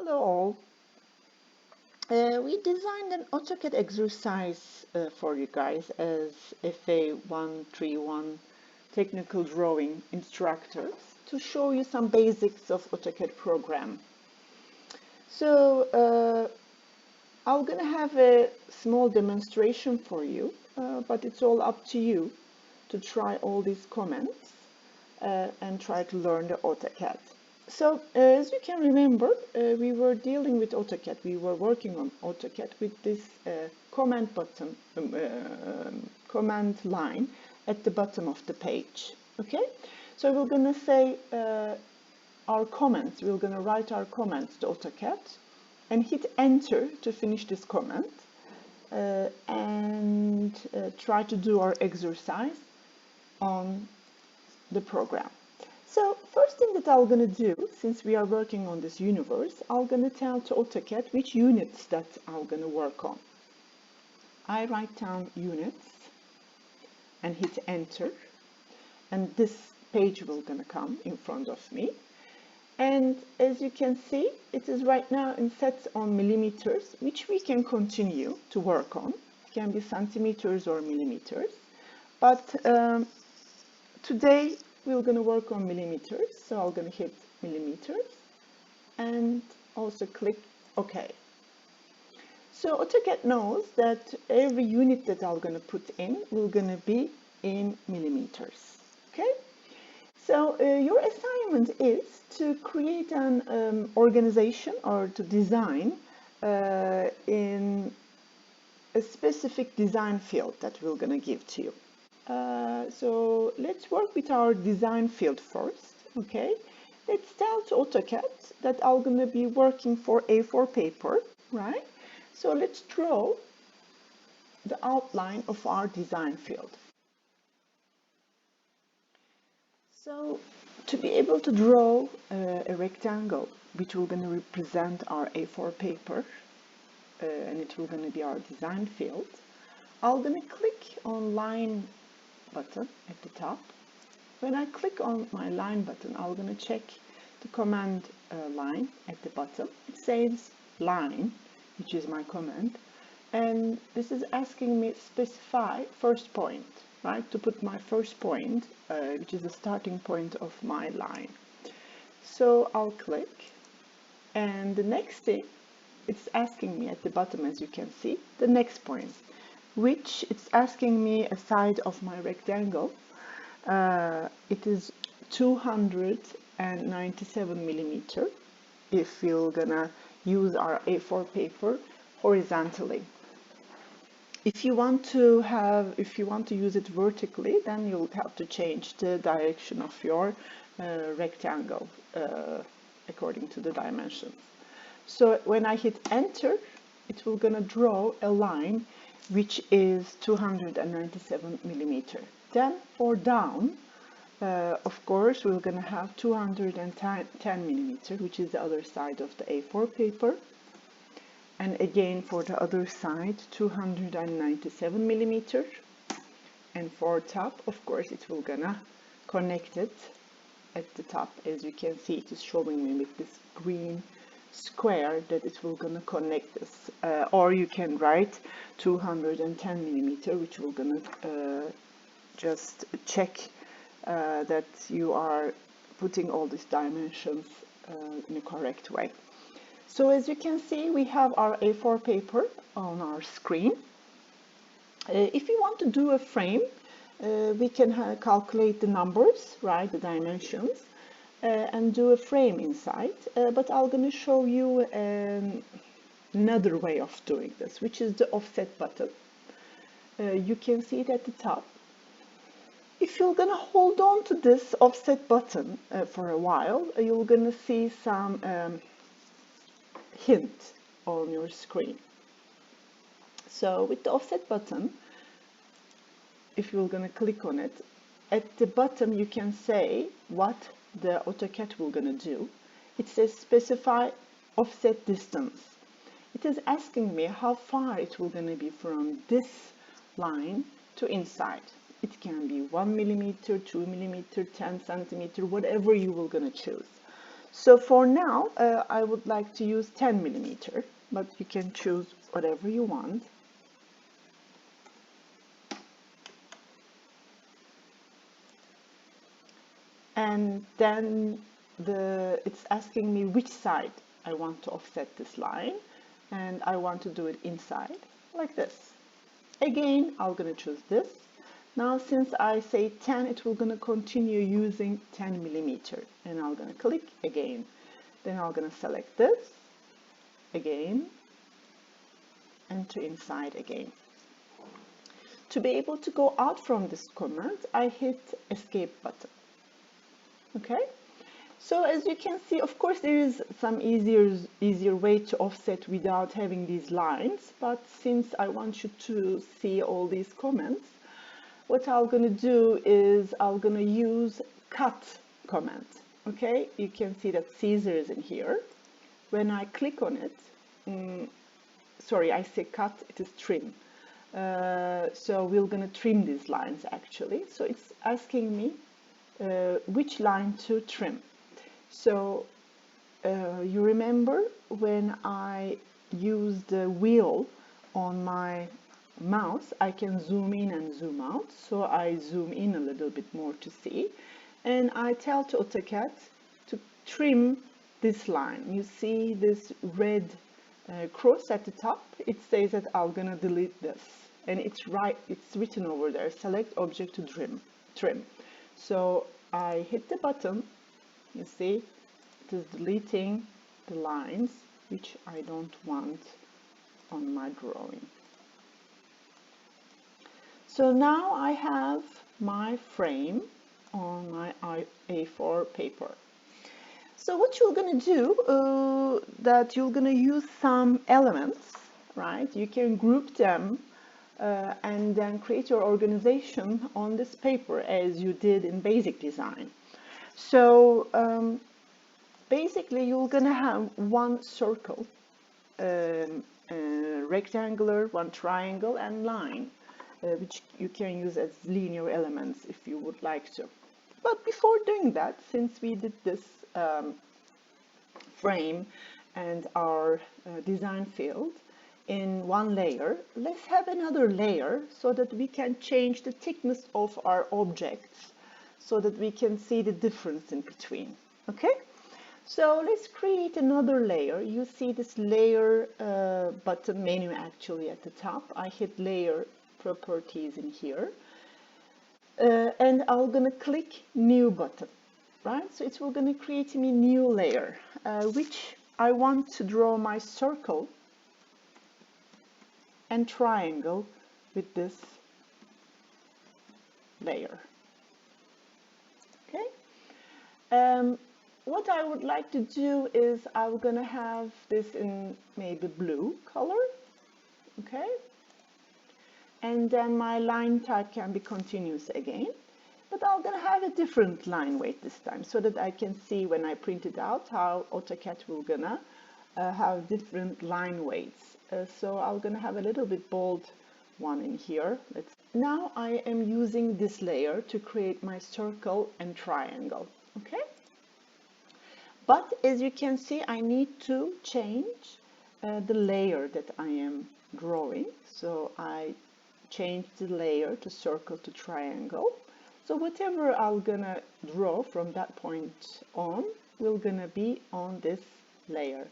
Hello all. We designed an Autocad exercise for you guys as FA 131 technical drawing instructors to show you some basics of Autocad program. So I'm gonna have a small demonstration for you, but it's all up to you to try all these comments and try to learn the Autocad. So, as you can remember, we were dealing with AutoCAD. We were working on AutoCAD with this command button, command line at the bottom of the page. Okay, so we're going to say our comments. We're going to write our comments to AutoCAD and hit Enter to finish this comment and try to do our exercise on the program. So first thing that I'm going to do, since we are working on this universe, I'm going to tell to AutoCAD which units that I'm going to work on. I write down units and hit enter, and this page will going to come in front of me. And as you can see, it is right now in set on millimeters, which we can continue to work on. It can be centimeters or millimeters, but today we're going to work on millimeters, so I'm going to hit millimeters and also click OK. So AutoCAD knows that every unit that I'm going to put in will going to be in millimeters. Okay, so your assignment is to create an organization or to design in a specific design field that we're going to give to you. So let's work with our design field first, okay? Let's tell to AutoCAD that I'm going to be working for A4 paper, right? So let's draw the outline of our design field. So to be able to draw a rectangle, which will going to represent our A4 paper, and it will going to be our design field, I'm going to click on line button at the top. When I click on my line button, I'm going to check the command line at the bottom. It says line, which is my command, and this is asking me specify first point, right, to put my first point, which is the starting point of my line. So I'll click, and the next thing it's asking me at the bottom, as you can see, the next point, which it's asking me a side of my rectangle. It is 297 millimeter if we're gonna use our A4 paper horizontally. If you want to use it vertically, then you'll have to change the direction of your rectangle according to the dimensions. So when I hit enter, it will gonna draw a line which is 297 millimeter. Then for down, of course, we're going to have 210 millimeter, which is the other side of the A4 paper. And again, for the other side, 297 millimeter. And for top, of course, it will gonna connect it at the top. As you can see, it is showing me with this green square that it will gonna connect this, or you can write 210 millimeter, which will gonna just check that you are putting all these dimensions in a correct way. So as you can see, we have our A4 paper on our screen. If you want to do a frame, we can calculate the numbers, right, the dimensions, and do a frame inside, but I'm going to show you another way of doing this, which is the offset button. You can see it at the top. If you're going to hold on to this offset button for a while, you're going to see some hint on your screen. So with the offset button, if you're going to click on it, at the bottom you can say what the AutoCAD will gonna do. It says specify offset distance. It is asking me how far it will gonna be from this line to inside. It can be 1 millimeter, 2 millimeter, 10 centimeter, whatever you will gonna choose. So for now, I would like to use 10 millimeter, but you can choose whatever you want. And then it's asking me which side I want to offset this line, and I want to do it inside, like this. Again, I'm going to choose this. Now, since I say 10, it will going to continue using 10 millimeter, and I'm going to click again. Then I'm going to select this again, and to inside again. To be able to go out from this command, I hit escape button. Okay, so as you can see, of course, there is some easier way to offset without having these lines, but since I want you to see all these comments, what I'm going to do is I'm going to use cut command. Okay, you can see that Caesar is in here. When I click on it, sorry, I say cut, it is trim. So we're going to trim these lines actually. So it's asking me which line to trim. So you remember when I use the wheel on my mouse, I can zoom in and zoom out. So I zoom in a little bit more to see, and I tell to AutoCAD to trim this line. You see this red cross at the top, it says that I'm gonna delete this, and it's written over there, select object to trim. So I hit the button, you see, it is deleting the lines which I don't want on my drawing. So now I have my frame on my A4 paper. So what you're going to do, that you're going to use some elements, right? You can group them and then create your organization on this paper as you did in basic design. So basically you're going to have one circle, rectangular, one triangle, and line, which you can use as linear elements if you would like to. But before doing that, since we did this frame and our design field in one layer, let's have another layer so that we can change the thickness of our objects so that we can see the difference in between. Okay, so let's create another layer. You see this layer button menu actually at the top. I hit layer properties in here, and I'm gonna click new button, right? So it's gonna create me new layer, which I want to draw my circle and triangle with this layer. Okay. What I would like to do is I'm gonna have this in maybe blue color. Okay. And then my line type can be continuous again, but I'm gonna have a different line weight this time so that I can see when I print it out how AutoCAD will gonna have different line weights. So I'm gonna have a little bit bold one in here. Now I am using this layer to create my circle and triangle. Okay, but as you can see, I need to change the layer that I am drawing. So I change the layer to circle to triangle. So whatever I'm gonna draw from that point on will gonna be on this layer.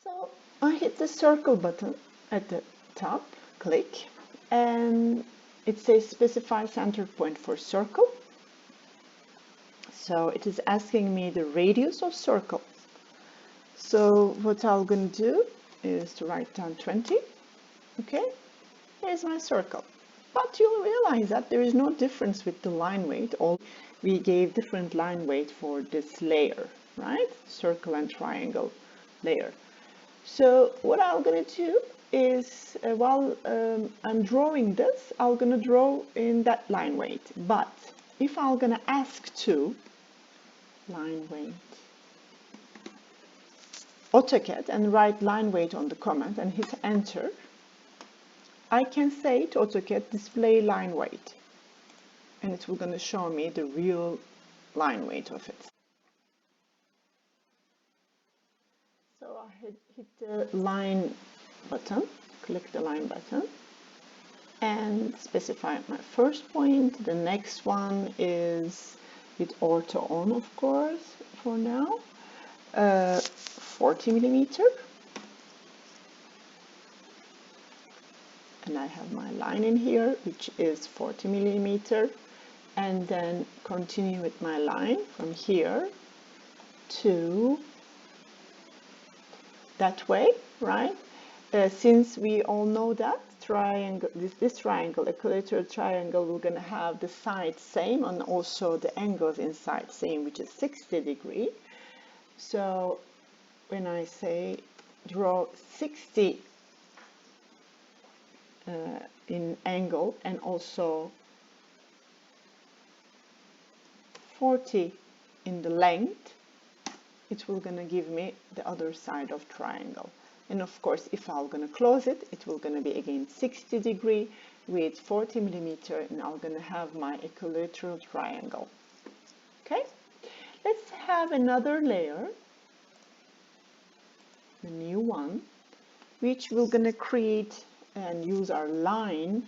So I hit the circle button at the top, click, and it says specify center point for circle. So it is asking me the radius of circle. So what I'm gonna do is to write down 20. Okay, here's my circle. But you'll realize that there is no difference with the line weight. We gave different line weight for this layer, right? Circle and triangle layer. So what I'm going to do is, while I'm drawing this, I'm going to draw in that line weight. But if I'm going to ask to line weight AutoCAD and write line weight on the command and hit enter, I can say to AutoCAD display line weight, and it will going to show me the real line weight of it. So I hit the line button, click the line button, and specify my first point. The next one is with ortho on, of course, for now, 40 millimeter. And I have my line in here, which is 40 millimeter, and then continue with my line from here to that way, right? Since we all know that triangle, this triangle, equilateral triangle, we're going to have the sides same and also the angles inside same, which is 60 degree. So when I say draw 60 in angle and also 40 in the length, it will gonna give me the other side of triangle. And of course, if I'm gonna close it, it will gonna be again 60 degree with 40 millimeter, and I'm gonna have my equilateral triangle. Okay, let's have another layer, a new one, which we're gonna create and use our line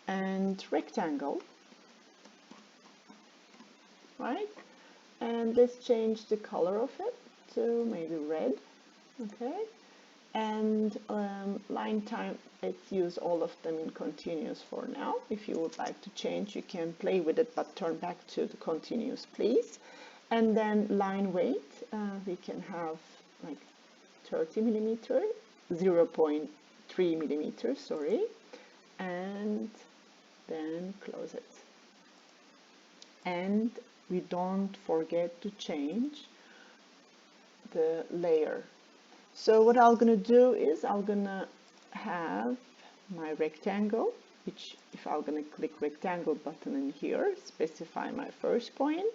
and rectangle, right? And let's change the color of it to maybe red, okay? And line time, let's use all of them in continuous for now. If you would like to change, you can play with it, but turn back to the continuous, please. And then line weight, we can have like 30 millimeter, 0.3 millimeters, sorry, and then close it. And we don't forget to change the layer. So what I'm gonna do is I'm gonna have my rectangle, which if I'm gonna click rectangle button in here, specify my first point,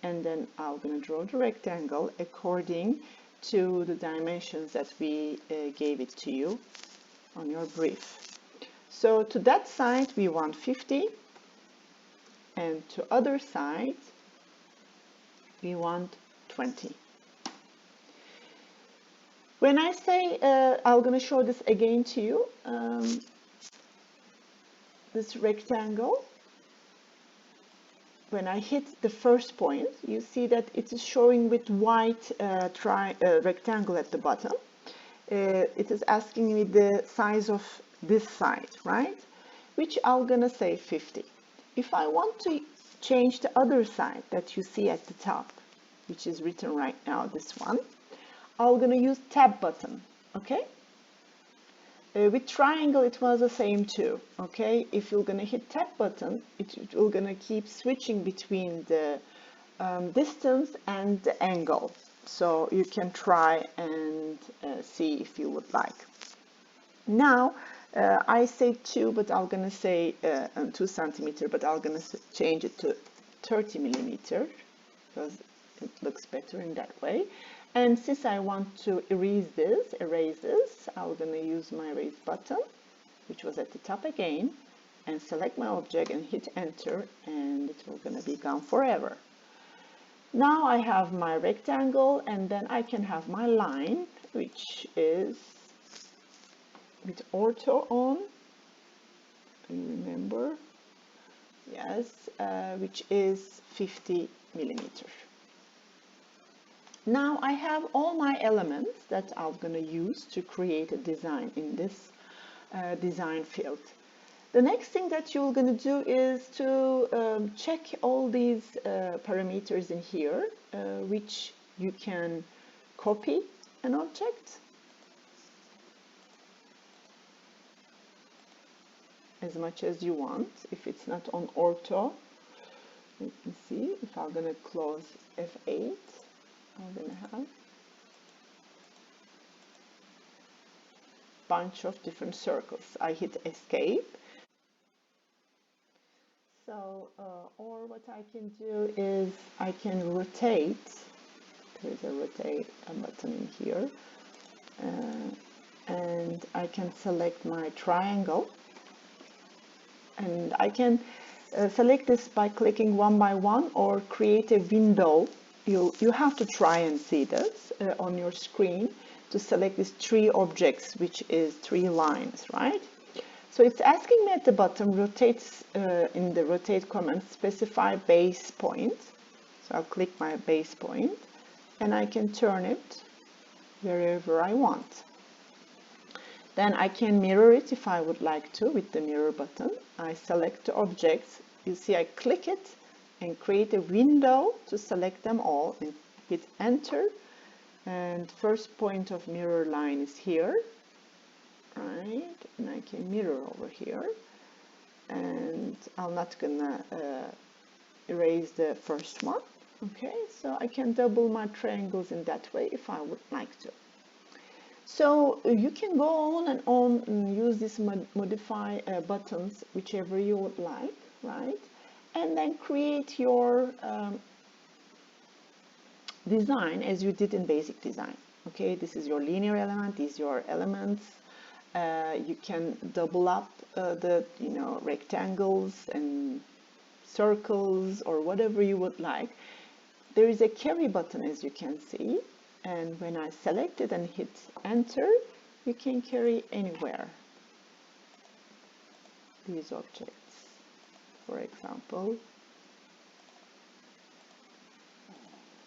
and then I'm gonna draw the rectangle according to the dimensions that we gave it to you on your brief. So to that side we want 50, and to other side we want 20. When I say, I'm going to show this again to you, this rectangle, when I hit the first point, you see that it is showing with white rectangle at the bottom. It is asking me the size of this side, right? Which I'm going to say 50. If I want to change the other side that you see at the top, which is written right now, this one, I'm going to use tab button, okay? With triangle, it was the same too, okay? If you're going to hit tab button, it will going to keep switching between the distance and the angle. So you can try and see if you would like. Now, I say 2, but I'm going to say 2 centimeter, but I'm going to change it to 30 millimeter because it looks better in that way. And since I want to erase this, I'm going to use my erase button, which was at the top again, and select my object and hit enter, and it will going to be gone forever. Now I have my rectangle, and then I can have my line, which is with ortho on, you remember, yes, which is 50 millimeters. Now I have all my elements that I'm going to use to create a design in this design field. The next thing that you're going to do is to check all these parameters in here, which you can copy an object as much as you want. If it's not on ortho, let me see, if I'm going to close F8, I'm going to have a bunch of different circles. I hit escape. So, or what I can do is I can rotate. There's a rotate button in here. And I can select my triangle. And I can Select this by clicking one by one or create a window. You have to try and see this on your screen to select these three objects, which is three lines, right? So it's asking me at the bottom, rotates in the rotate command, specify base point. So I'll click my base point and I can turn it wherever I want. Then I can mirror it if I would like to with the mirror button. I select the objects. You see I click it and create a window to select them all and hit enter. And first point of mirror line is here, right? And I can mirror over here. And I'm not gonna erase the first one. Okay, so I can double my triangles in that way if I would like to. So you can go on and use these modify buttons whichever you would like, right? And then create your design as you did in basic design. Okay, this is your linear element, these are your elements. You can double up the rectangles and circles or whatever you would like. There is a carry button, as you can see. And when I select it and hit enter, you can carry anywhere these objects. For example,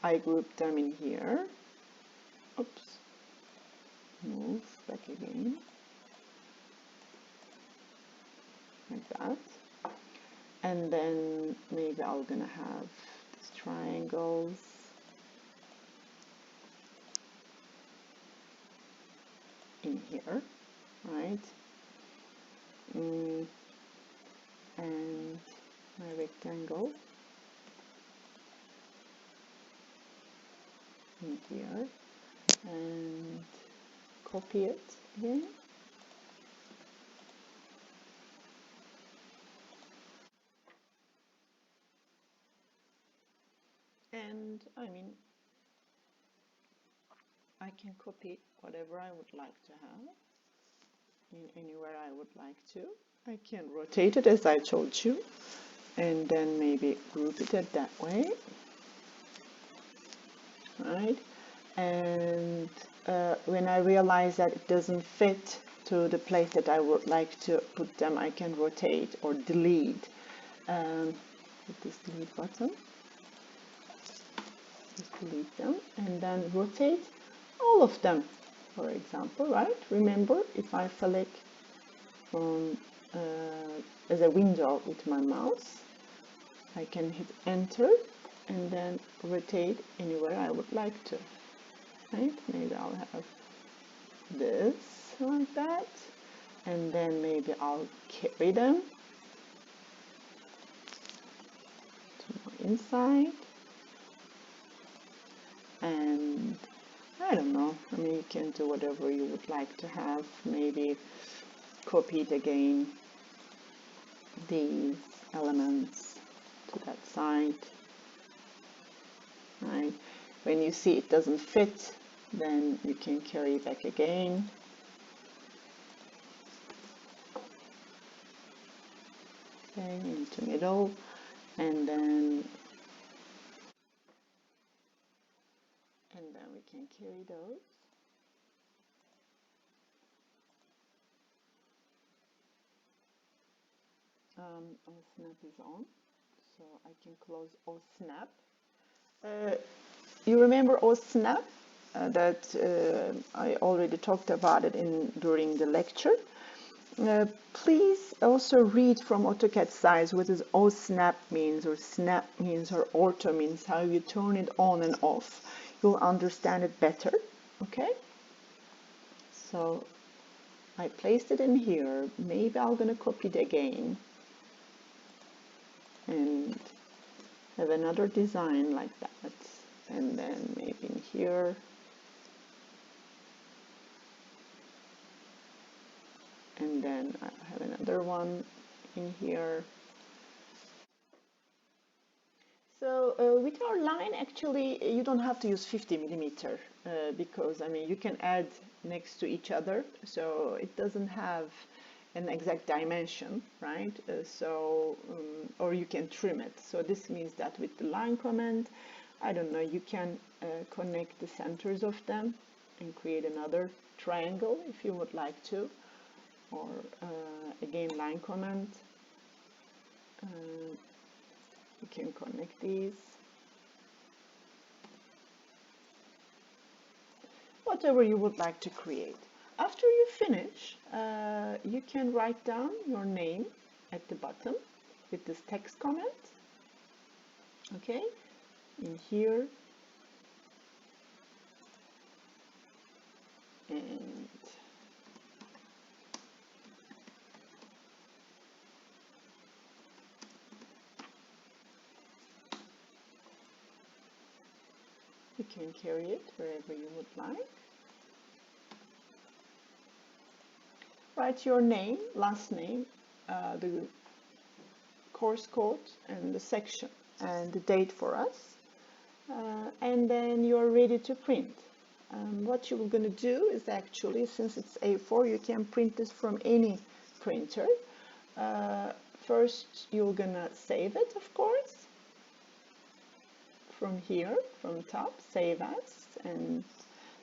I group them in here. Oops, move back again, like that. And then maybe I'm gonna have these triangles. In here, right? And my rectangle in here, and copy it again. And I can copy whatever I would like to have anywhere I would like to. I can rotate it as I told you, and then maybe group it that way, right? And when I realize that it doesn't fit to the place that I would like to put them, I can rotate or delete. Hit this delete button, just delete them, and then rotate all of them, for example, right? Remember, if I select from as a window with my mouse, I can hit enter and then rotate anywhere I would like to, right? Maybe I'll have this like that, and then maybe I'll carry them to my inside, and I don't know, you can do whatever you would like to have. Maybe copy it again, these elements to that side, right? When you see it doesn't fit, then you can carry it back again. Okay, into middle, and then we can carry those. Snap is on, so I can close snap. You remember snap that I already talked about it during the lecture. Please also read from AutoCAD Exercise what does snap means, or snap means, or auto means, how you turn it on and off. You'll understand it better, okay? So I placed it in here. Maybe I'm gonna copy it again and have another design like that, and then maybe in here, and then I have another one in here. So with our line, actually, you don't have to use 50 millimeter because you can add next to each other, so it doesn't have an exact dimension, right? Or you can trim it. So this means that with the line command, I don't know, you can connect the centers of them and create another triangle if you would like to. Or again, line command, you can connect these. Whatever you would like to create. After you finish, you can write down your name at the bottom with this text comment. Okay, in here, and you can carry it wherever you would like. Write your name, last name, the course code and the section and the date for us, and then you're ready to print. What you're going to do is actually, since it's A4, you can print this from any printer. First, you're going to save it, of course, from here, from top, save as, and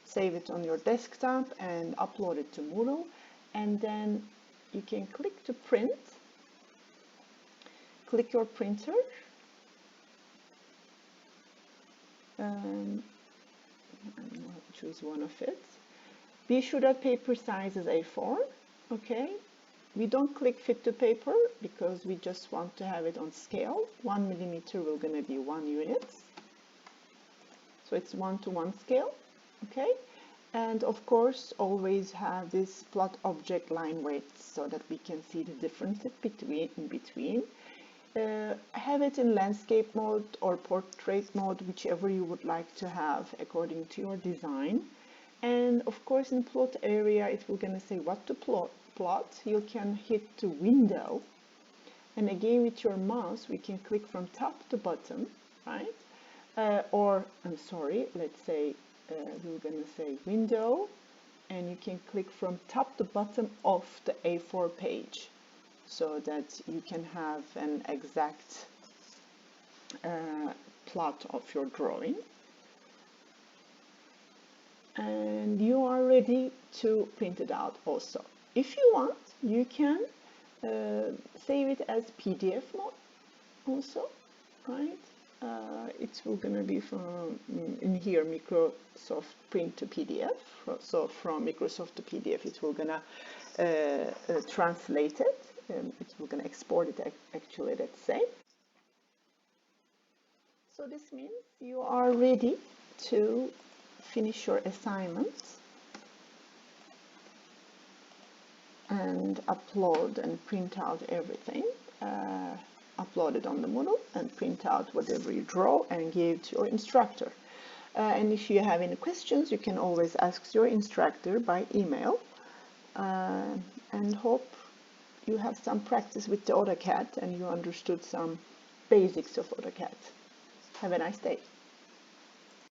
save it on your desktop and upload it to Moodle. And then you can click to print, click your printer, choose one of it. Be sure that paper size is A4, okay? We don't click fit to paper because we just want to have it on scale. 1 millimeter will gonna be 1 unit. So it's 1:1 scale, okay? And of course, always have this plot object line weights so that we can see the differences in between. Have it in landscape mode or portrait mode, whichever you would like to have according to your design. And of course, in plot area, it will gonna say what to plot. You can hit the window, and again with your mouse, we can click from top to bottom, right? Let's say we're going to say window, and you can click from top to bottom of the A4 page so that you can have an exact plot of your drawing. And you are ready to print it out also. If you want, you can save it as PDF mode also, right? It will gonna be from in here Microsoft Print to PDF. So from Microsoft to PDF, it will gonna translate it. It will gonna export it actually. Let's say. So this means you are ready to finish your assignments and upload and print out everything. Upload it on the Moodle and print out whatever you draw and give to your instructor. And if you have any questions, you can always ask your instructor by email. And hope you have some practice with the AutoCAD and you understood some basics of AutoCAD. Have a nice day.